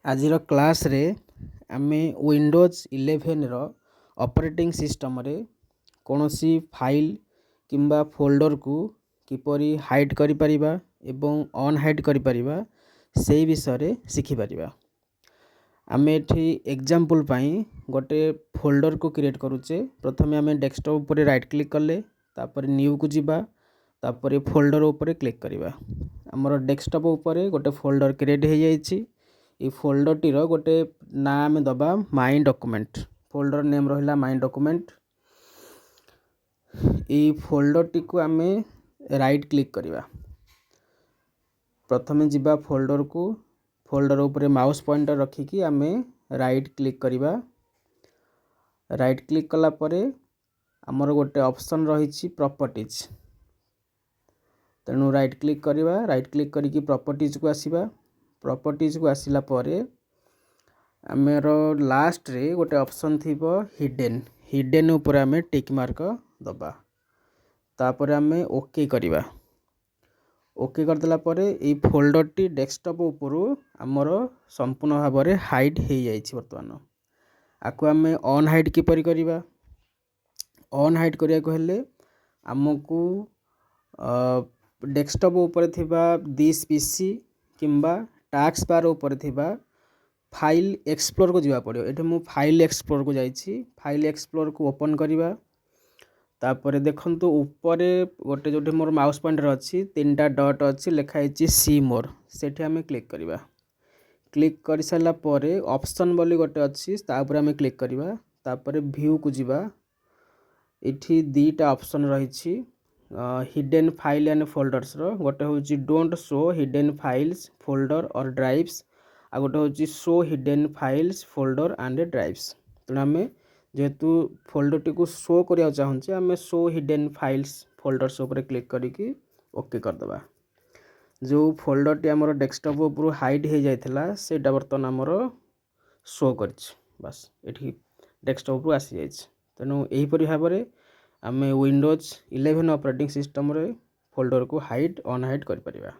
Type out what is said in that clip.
ଆଜିର କ୍ଲାସ୍ରେ ଆମେ ୱିଣ୍ଡୋଜ୍ 11ର ଅପରେଟିଂ ସିଷ୍ଟମରେ କୌଣସି ଫାଇଲ୍ କିମ୍ବା ଫୋଲ୍ଡରକୁ କିପରି ହାଇଡ଼୍ କରିପାରିବା ଏବଂ ଅନହାଇଡ଼୍ କରିପାରିବା ସେହି ବିଷୟରେ ଶିଖିପାରିବା। ଆମେ ଏଠି ଏକ୍ଜାମ୍ପଲ୍ ପାଇଁ ଗୋଟେ ଫୋଲ୍ଡରକୁ କ୍ରିଏଟ୍ କରୁଛେ। ପ୍ରଥମେ ଆମେ ଡେସ୍କଟପ୍ ଉପରେ ରାଇଟ୍ କ୍ଲିକ୍ କଲେ, ତାପରେ ନ୍ୟୁକୁ ଯିବା, ତାପରେ ଫୋଲ୍ଡର ଉପରେ କ୍ଲିକ୍ କରିବା। ଆମର ଡେସ୍କଟପ୍ ଉପରେ ଗୋଟେ ଫୋଲ୍ଡର କ୍ରିଏଟ୍ ହେଇଯାଇଛି। এই ଫୋଲ୍ଡରଟିର ଗୋଟେ ନାଁ ଆମେ ଦେବା ମାଇ ଡକ୍ୟୁମେଣ୍ଟ। ଫୋଲ୍ଡର ନେମ୍ ରହିଲା ମାଇ ଡକ୍ୟୁମେଣ୍ଟ। এই ଫୋଲ୍ଡରଟିକୁ ଆମେ ରାଇଟ୍ କ୍ଲିକ୍ କରିବା। ପ୍ରଥମେ ଯିବା ଫୋଲ୍ଡରକୁ, ଫୋଲ୍ଡର ଉପରେ ମାଉସ୍ ପଏଣ୍ଟର ରଖିକି ଆମେ ରାଇଟ୍ କ୍ଲିକ୍ କରିବା। ରାଇଟ୍ କ୍ଲିକ୍ କଲା ପରେ ଆମର ଗୋଟେ ଅପସନ୍ ରହିଛି ପ୍ରପର୍ଟିଜ୍। ତେଣୁ ରାଇଟ୍ କ୍ଲିକ୍ କରିବା। ରାଇଟ୍ କ୍ଲିକ୍ କରିକି ପ୍ରପର୍ଟିଜ୍କୁ ଆସିବା। ପ୍ରପର୍ଟିଜ୍କୁ ଆସିଲା ପରେ ଆମର ଲାଷ୍ଟରେ ଗୋଟେ ଅପସନ୍ ଥିବ ହିଡେନ୍। ହିଡେନ୍ ଉପରେ ଆମେ ଟିକ୍ ମାର୍କ ଦେବା। ତାପରେ ଆମେ ଓକେ କରିବା। ଓକେ କରିଦେଲା ପରେ ଏଇ ଫୋଲ୍ଡରଟି ଡେସ୍କଟପ୍ ଉପରୁ ଆମର ସମ୍ପୂର୍ଣ୍ଣ ଭାବରେ ହାଇଡ଼୍ ହେଇଯାଇଛି। ବର୍ତ୍ତମାନ ଆକୁ ଆମେ ଅନହାଇଡ଼୍ କିପରି କରିବା? ଅନହାଇଡ଼୍ କରିବାକୁ ହେଲେ ଆମକୁ ଡେସ୍କଟପ୍ ଉପରେ ଥିବା ଦିସ୍ ପିସି କିମ୍ବା ଟାସ୍କ ବାର୍ ଉପରେ ଥିବା ଫାଇଲ୍ ଏକ୍ସପ୍ଲୋରକୁ ଯିବାକୁ ପଡ଼ିବ। ଏଠି ମୁଁ ଫାଇଲ୍ ଏକ୍ସପ୍ଲୋରକୁ ଯାଇଛି। ଫାଇଲ୍ ଏକ୍ସପ୍ଲୋରକୁ ଓପନ୍ କରିବା। ତାପରେ ଦେଖନ୍ତୁ ଉପରେ ଗୋଟେ ଯେଉଁଠି ମୋର ମାଉସ୍ ପଏଣ୍ଟର ଅଛି, ତିନିଟା ଡଟ୍ ଅଛି, ଲେଖା ହେଇଛି ସି ମୋର୍। ସେଠି ଆମେ କ୍ଲିକ୍ କରିବା। କ୍ଲିକ୍ କରିସାରିଲା ପରେ ଅପସନ୍ ବୋଲି ଗୋଟେ ଅଛି, ତା ଉପରେ ଆମେ କ୍ଲିକ୍ କରିବା। ତାପରେ ଭ୍ୟୁକୁ ଯିବା। ଏଠି ଦୁଇଟା ଅପସନ୍ ରହିଛି ହିଡେନ୍ ଫାଇଲ୍ ଆଣ୍ଡ ଫୋଲ୍ଡର୍ସର। ଗୋଟେ ହେଉଛି don't show hidden files folder or drives, ଆଉ ଗୋଟେ ହେଉଛି show hidden files folder and drives. ତେଣୁ ଆମେ ଯେହେତୁ ଫୋଲ୍ଡରଟିକୁ ଶୋ କରିବାକୁ ଚାହୁଁଛେ, ଆମେ ଶୋ ହିଡେନ୍ ଫାଇଲ୍ସ ଫୋଲ୍ଡର୍ସ ଉପରେ କ୍ଲିକ୍ କରିକି ଓକେ କରିଦେବା। ଯେଉଁ ଫୋଲ୍ଡରଟି ଆମର ଡେସ୍କଟପ୍ ଉପରୁ ହାଇଡ଼୍ ହେଇଯାଇଥିଲା ସେଇଟା ବର୍ତ୍ତମାନ ଆମର ଶୋ କରିଛି। ବାସ୍ ଏଠି ଡେସ୍କଟପ୍ ଉପରୁ ଆସିଯାଇଛି। ତେଣୁ ଏହିପରି ଭାବରେ ଆମେ ୱିଣ୍ଡୋଜ୍ 11 ଅପରେଟିଂ ସିଷ୍ଟମରେ ଫୋଲ୍ଡରକୁ ହାଇଡ଼୍ ଅନହାଇଡ଼୍ କରିପାରିବା।